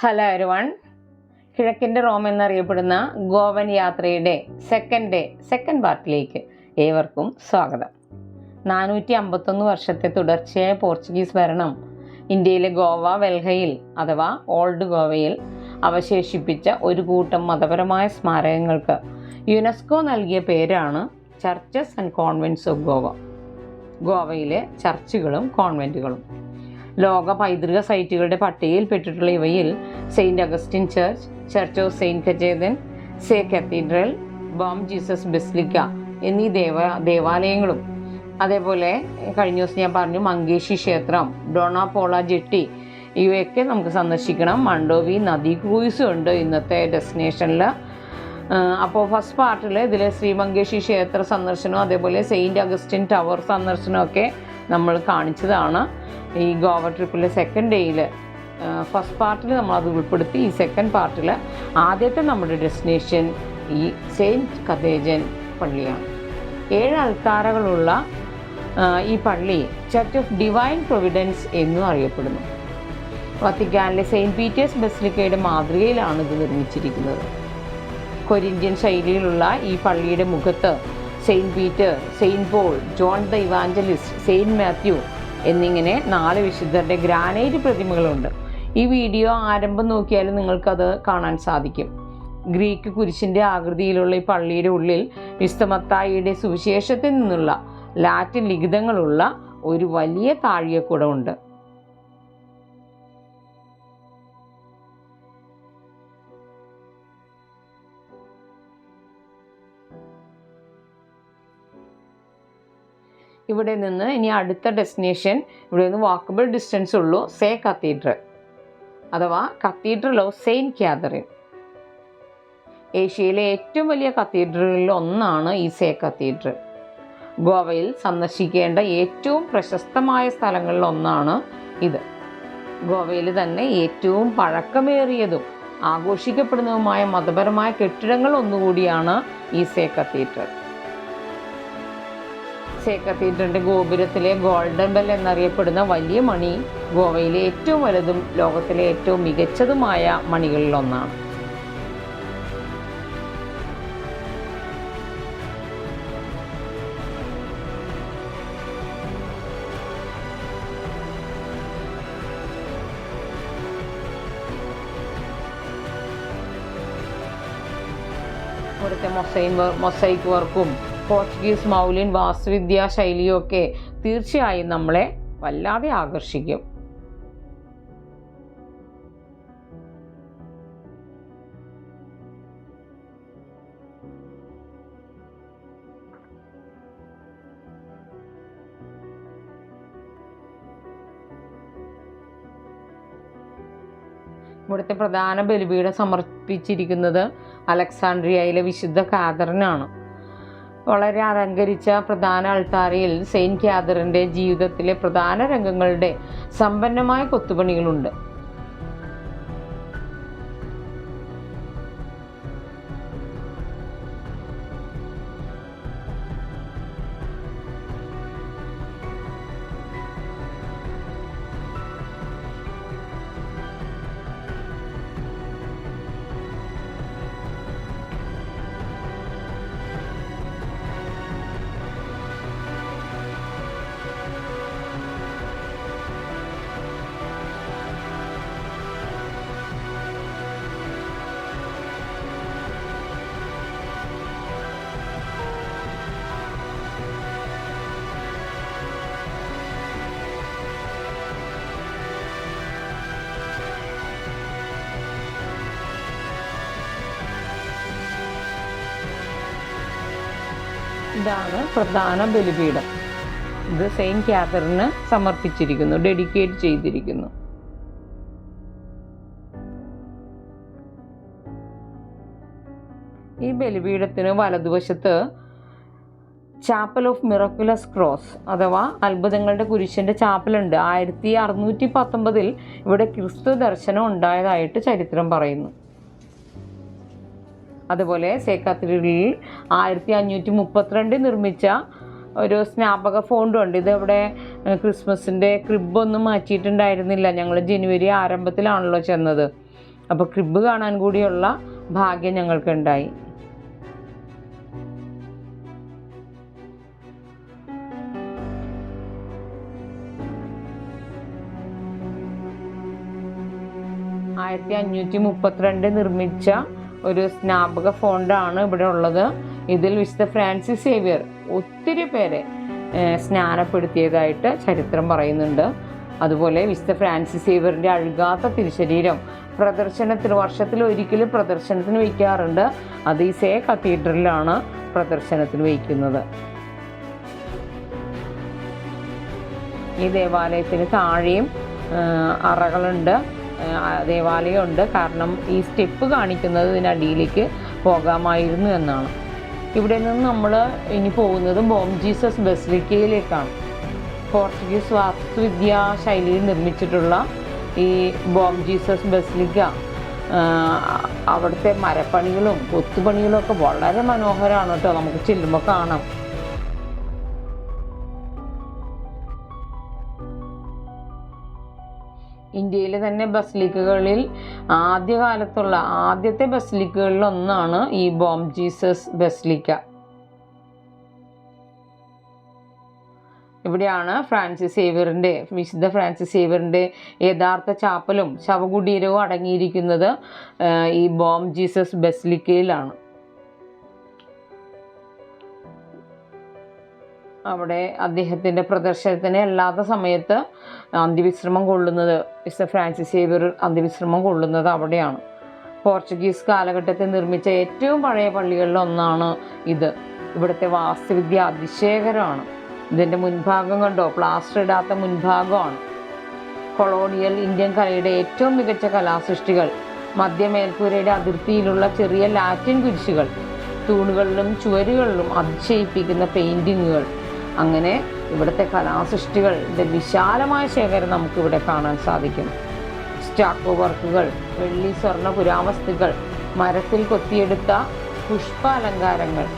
Hello everyone. കിഴക്കിൻ്റെ Rome എന്നറിയപ്പെടുന്ന ഗോവൻ യാത്രയുടെ second പാർട്ടിലേക്ക് ഏവർക്കും സ്വാഗതം. 451 വർഷത്തെ തുടർച്ചയായ പോർച്ചുഗീസ് ഭരണം ഇന്ത്യയിലെ ഗോവ വെൽഹയിൽ അഥവാ ഓൾഡ് ഗോവയിൽ അവശേഷിപ്പിച്ച ഒരു കൂട്ടം മതപരമായ സ്മാരകങ്ങൾക്ക് യുനെസ്കോ നൽകിയ പേരാണ് churches and convents of Goa. ഗോവയിലെ ചർച്ചുകളും കോൺവെൻറ്റുകളും ലോക പൈതൃക സൈറ്റുകളുടെ പട്ടികയിൽപ്പെട്ടിട്ടുള്ള ഇവയിൽ Saint Augustine Church, Church of Saint Cajetan, Se Cathedral, Bom Jesus Basilica എന്നീ ദേവാലയങ്ങളും അതേപോലെ കഴിഞ്ഞ ദിവസം ഞാൻ പറഞ്ഞു മങ്കേഷി ക്ഷേത്രം, ഡോണാപോള ജെട്ടി ഇവയൊക്കെ നമുക്ക് സന്ദർശിക്കണം. മണ്ടോവി നദി ക്രൂയിസും ഉണ്ട് ഇന്നത്തെ ഡെസ്റ്റിനേഷനിൽ. അപ്പോൾ ഫസ്റ്റ് പാർട്ടിൽ ഇതിൽ ശ്രീമങ്കേഷി ക്ഷേത്ര സന്ദർശനവും അതേപോലെ സെയിൻറ്റ് അഗസ്റ്റിൻ ടവർ സന്ദർശനമൊക്കെ നമ്മൾ കാണിച്ചതാണ്. ഈ ഗോവ ട്രിപ്പിലെ സെക്കൻഡ് ഡേയിൽ ഫസ്റ്റ് പാർട്ടിൽ നമ്മളത് ഉൾപ്പെടുത്തി. ഈ സെക്കൻഡ് പാർട്ടിൽ ആദ്യത്തെ നമ്മുടെ ഡെസ്റ്റിനേഷൻ ഈ സെയിൻറ്റ് കതേജൻ പള്ളിയാണ്. 7 അൾത്താരകളുള്ള ഈ പള്ളി ചർച്ച് ഓഫ് ഡിവൈൻ പ്രൊവിഡൻസ് എന്നും അറിയപ്പെടുന്നു. വത്തിക്കാനിലെ സെയിൻറ്റ് പീറ്റേഴ്സ് ബസിലിക്കയുടെ മാതൃകയിലാണ് ഇത് നിർമ്മിച്ചിരിക്കുന്നത്. കൊരിന്ത്യൻ ശൈലിയിലുള്ള ഈ പള്ളിയുടെ മുഖത്ത് Saint Peter, Saint Paul, John the evangelist, Saint Matthew എന്നിങ്ങനെ 4 വിശുദ്ധരുടെ ഗ്രാനൈറ്റ് പ്രതിമകളുണ്ട്. ഈ വീഡിയോ ആരംഭം നോക്കിയാലും നിങ്ങൾക്കത് കാണാൻ സാധിക്കും. ഗ്രീക്ക് കുരിശിൻ്റെ ആകൃതിയിലുള്ള ഈ പള്ളിയുടെ ഉള്ളിൽ വിശുദ്ധ മത്തായിയുടെ സുവിശേഷത്തിൽ നിന്നുള്ള ലാറ്റിൻ ലിഖിതങ്ങളുള്ള ഒരു വലിയ താഴികക്കുടമുണ്ട്. ഇവിടെ നിന്ന് ഇനി അടുത്ത ഡെസ്റ്റിനേഷൻ, ഇവിടെ നിന്ന് വാക്കബിൾ ഡിസ്റ്റൻസ് ഉള്ളൂ, സേ കത്തീഡ്രൽ അഥവാ കത്തീഡ്രൽ ഓഫ് സെയിൻറ്റ് കാതറിൻ. ഏഷ്യയിലെ ഏറ്റവും വലിയ കത്തീഡ്രലിൽ ഒന്നാണ് ഈ സേ കത്തീഡ്രൽ. ഗോവയിൽ സന്ദർശിക്കേണ്ട ഏറ്റവും പ്രശസ്തമായ സ്ഥലങ്ങളിൽ ഒന്നാണ് ഇത്. ഗോവയിൽ തന്നെ ഏറ്റവും പഴക്കമേറിയതും ആഘോഷിക്കപ്പെടുന്നതുമായ മതപരമായ കെട്ടിടങ്ങൾ ഒന്നുകൂടിയാണ് ഈ സേ കത്തീഡ്രൽ. സേ കത്തീഡ്രലിൻ്റെ ഗോപുരത്തിലെ ഗോൾഡൻ ബെൽ എന്നറിയപ്പെടുന്ന വലിയ മണി ഗോവയിലെ ഏറ്റവും വലുതും ലോകത്തിലെ ഏറ്റവും മികച്ചതുമായ മണികളിലൊന്നാണ്. ഇവിടുത്തെ മൊസൈക്ക് വർക്കും പോർച്ചുഗീസ് മൗലിൻ വാസ്തുവിദ്യാ ശൈലിയൊക്കെ തീർച്ചയായും നമ്മളെ വല്ലാതെ ആകർഷിക്കും. ഇവിടുത്തെ പ്രധാന ബലിപീഠം സമർപ്പിച്ചിരിക്കുന്നത് അലക്സാണ്ട്രിയയിലെ വിശുദ്ധ കാതറിനാണ്. വളരെ അലങ്കരിച്ച പ്രധാന അൾത്താരയിൽ സെയിൻറ്റ് കാതറിൻ്റെ ജീവിതത്തിലെ പ്രധാന രംഗങ്ങളുടെ സമ്പന്നമായ കൊത്തുപണികളുണ്ട്. ഇതാണ് പ്രധാന ബലിപീഠം. ഇത് സെയിൻറ്റ് കാതറിന് സമർപ്പിച്ചിരിക്കുന്നു, ഡെഡിക്കേറ്റ് ചെയ്തിരിക്കുന്നു. ഈ ബലിപീഠത്തിന് വലതുവശത്ത് ചാപ്പൽ ഓഫ് മിറക്കുലസ് ക്രോസ് അഥവാ അത്ഭുതങ്ങളുടെ കുരിശിൻ്റെ ചാപ്പലുണ്ട്. 1619 ഇവിടെ ക്രിസ്തു ദർശനം ഉണ്ടായതായിട്ട് ചരിത്രം പറയുന്നു. അതുപോലെ സേ കത്തീഡ്രലിൽ 1532 നിർമ്മിച്ച ഒരു സ്നാപക ഫോണ്ടും ഉണ്ട്. ഇതവിടെ ക്രിസ്മസിൻ്റെ ക്രിബൊന്നും മാറ്റിയിട്ടുണ്ടായിരുന്നില്ല. ഞങ്ങൾ ജനുവരി ആരംഭത്തിലാണല്ലോ ചെന്നത്. അപ്പോൾ ക്രിബ് കാണാൻ കൂടിയുള്ള ഭാഗ്യം ഞങ്ങൾക്കുണ്ടായി. ആയിരത്തി 532 നിർമ്മിച്ച ഒരു സ്നാപക ഫോണ്ടാണ് ഇവിടെ ഉള്ളത്. ഇതിൽ വിശുദ്ധ ഫ്രാൻസിസ് സേവിയർ ഒത്തിരി പേരെ സ്നാനപ്പെടുത്തിയതായിട്ട് ചരിത്രം പറയുന്നുണ്ട്. അതുപോലെ വിശുദ്ധ ഫ്രാൻസിസ് സേവിയറിൻ്റെ അഴുകാത്ത തിരുശരീരം പ്രദർശനത്തിന് വർഷത്തിലൊരിക്കലും പ്രദർശനത്തിന് വയ്ക്കാറുണ്ട്. അത് ഈ സേ കത്തീഡ്രലിലാണ് പ്രദർശനത്തിന് വയ്ക്കുന്നത്. ഈ ദേവാലയത്തിന് താഴെയും അറകളുണ്ട്, ദേവാലയമുണ്ട്. കാരണം ഈ സ്റ്റെപ്പ് കാണിക്കുന്നത് ഇതിനടിയിലേക്ക് പോകാമായിരുന്നു എന്നാണ്. ഇവിടെ നിന്ന് നമ്മൾ ഇനി പോകുന്നത് ബോം ജീസസ് ബസിലിക്കയിലേക്കാണ്. പോർച്ചുഗീസ് വാസ്തുവിദ്യാ ശൈലിയിൽ നിർമ്മിച്ചിട്ടുള്ള ഈ ബോം ജീസസ് ബസിലിക്ക, അവിടുത്തെ മരപ്പണികളും കൊത്തുപണികളും ഒക്കെ വളരെ മനോഹരമാണ് കേട്ടോ. നമുക്ക് ചെല്ലുമ്പോൾ കാണാം. ഇന്ത്യയിലെ തന്നെ ബസിലിക്കകളിൽ ആദ്യത്തെ ബസിലിക്കകളിൽ ഒന്നാണ് ഈ ബോം ജീസസ് ബസിലിക്ക. ഇവിടെയാണ് വിശുദ്ധ ഫ്രാൻസിസ് സേവിയറിൻ്റെ യഥാർത്ഥ ചാപ്പലും ശവകുടീരവും അടങ്ങിയിരിക്കുന്നത് ഈ ബോം ജീസസ് ബസിലിക്കയിലാണ്. അവിടെ അദ്ദേഹത്തിൻ്റെ പ്രദർശനത്തിന് അല്ലാത്ത സമയത്ത് വിശുദ്ധ ഫ്രാൻസിസ് സേവിയർ അന്ത്യവിശ്രമം കൊള്ളുന്നത് അവിടെയാണ്. പോർച്ചുഗീസ് കാലഘട്ടത്തിൽ നിർമ്മിച്ച ഏറ്റവും പഴയ പള്ളികളിൽ ഒന്നാണ് ഇത്. ഇവിടുത്തെ വാസ്തുവിദ്യ അതിശയകരമാണ്. ഇതിൻ്റെ മുൻഭാഗം കണ്ടോ, പ്ലാസ്റ്റർ ഇടാത്ത മുൻഭാഗമാണ്. കൊളോണിയൽ ഇന്ത്യൻ കലയുടെ ഏറ്റവും മികച്ച കലാസൃഷ്ടികൾ, മധ്യമേൽക്കൂരയുടെ അതിർത്തിയിലുള്ള ചെറിയ ലാറ്റിൻ കുരിശുകൾ, തൂണുകളിലും ചുവരുകളിലും അതിശയിപ്പിക്കുന്ന പെയിൻറ്റിങ്ങുകൾ, അങ്ങനെ ഇവിടുത്തെ കലാസൃഷ്ടികളുടെ വിശാലമായ ശേഖരം നമുക്കിവിടെ കാണാൻ സാധിക്കും. സ്റ്റാക്കോ വർക്കുകൾ, വെള്ളി സ്വർണ്ണ പുരാവസ്തുക്കൾ, മരത്തിൽ കൊത്തിയെടുത്ത പുഷ്പാലങ്കാരങ്ങൾ,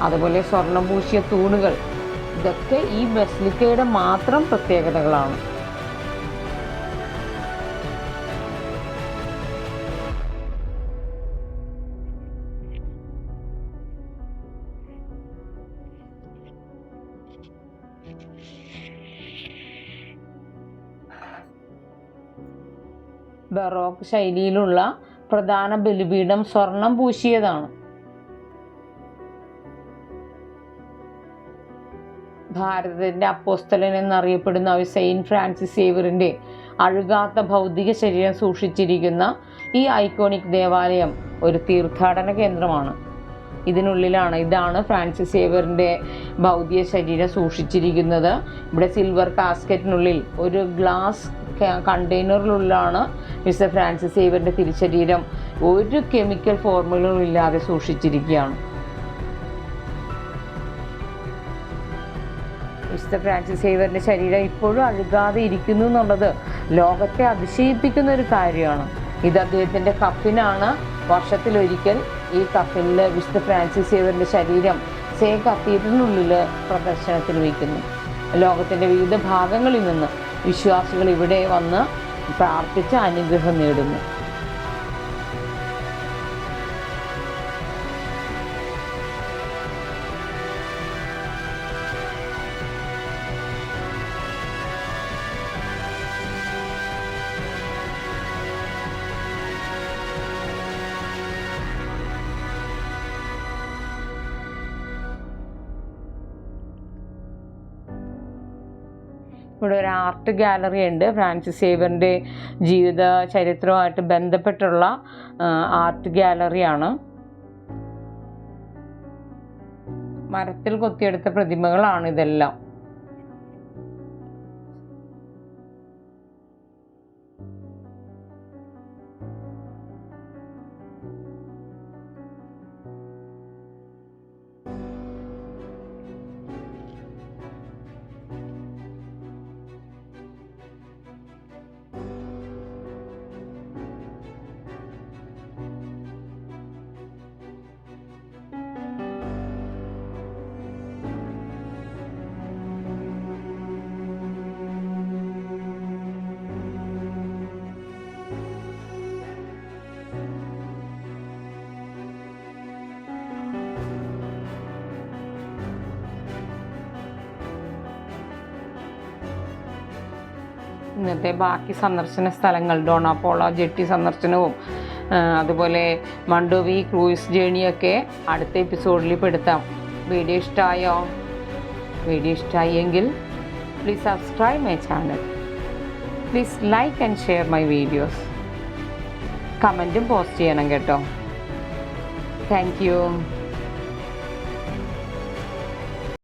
അതുപോലെ സ്വർണ്ണം പൂശിയ തൂണുകൾ, ഇതൊക്കെ ഈ ബസിലിക്കയുടെ മാത്രം പ്രത്യേകതകളാണ്. ബറോക്ക് ശൈലിയിലുള്ള പ്രധാന ബലിപീഠം സ്വർണം പൂശിയതാണ്. ഭാരതത്തിൻ്റെ അപ്പോസ്തലൻ എന്നറിയപ്പെടുന്ന സെയിൻറ്റ് ഫ്രാൻസിസ് സേവിയറിൻ്റെ അഴുകാത്ത ഭൗതിക ശരീരം സൂക്ഷിച്ചിരിക്കുന്ന ഈ ഐക്കോണിക് ദേവാലയം ഒരു തീർത്ഥാടന കേന്ദ്രമാണ്. ഇതാണ് ഫ്രാൻസിസ് സേവിയറിൻ്റെ ഭൗതിക ശരീരം സൂക്ഷിച്ചിരിക്കുന്നത്. ഇവിടെ സിൽവർ കാസ്കറ്റിനുള്ളിൽ ഒരു ഗ്ലാസ് കണ്ടെയ്നറിലുള്ളിലാണ് വിശുദ്ധ ഫ്രാൻസിസ് സേവിയറിൻ്റെ തിരുശരീരം ഒരു കെമിക്കൽ ഫോർമുലകളും ഇല്ലാതെ സൂക്ഷിച്ചിരിക്കുകയാണ്. വിശുദ്ധ ഫ്രാൻസിസ് സേവിയറിൻ്റെ ശരീരം ഇപ്പോഴും അഴുകാതെ ഇരിക്കുന്നു എന്നുള്ളത് ലോകത്തെ അതിശയിപ്പിക്കുന്ന ഒരു കാര്യമാണ്. ഇത് അദ്ദേഹത്തിൻ്റെ കഫിനാണ്. വർഷത്തിലൊരിക്കൽ ഈ കഫിനിൽ വിശുദ്ധ ഫ്രാൻസിസ് സേവിയറിൻ്റെ ശരീരം സേ കത്തീഡ്രലിനുള്ളിൽ പ്രദർശനത്തിന് വയ്ക്കുന്നു. ലോകത്തിൻ്റെ വിവിധ ഭാഗങ്ങളിൽ നിന്ന് വിശ്വാസികൾ ഇവിടെ വന്ന് പ്രാർത്ഥിച്ച് അനുഗ്രഹം നേടുന്നു. ഇവിടെ ഒരു ആർട്ട് ഗാലറി ഉണ്ട്. ഫ്രാൻസിസ് സേവിയറിൻ്റെ ജീവിത ചരിത്രവുമായിട്ട് ബന്ധപ്പെട്ടുള്ള ആർട്ട് ഗാലറിയാണ്. മരത്തിൽ കൊത്തിയെടുത്ത പ്രതിമകളാണ് ഇതെല്ലാം. ഇന്നത്തെ ബാക്കി സന്ദർശന സ്ഥലങ്ങൾ ഡോണാപോള ജെട്ടി സന്ദർശനവും അതുപോലെ മണ്ടോവി ക്രൂയിസ് ജേണിയൊക്കെ അടുത്ത എപ്പിസോഡിൽ പെടുത്താം. വീഡിയോ ഇഷ്ടമായോ? വീഡിയോ ഇഷ്ടമായെങ്കിൽ please subscribe my channel. Please like and share my videos. കമൻറ്റും പോസ്റ്റ് ചെയ്യണം കേട്ടോ. Thank you.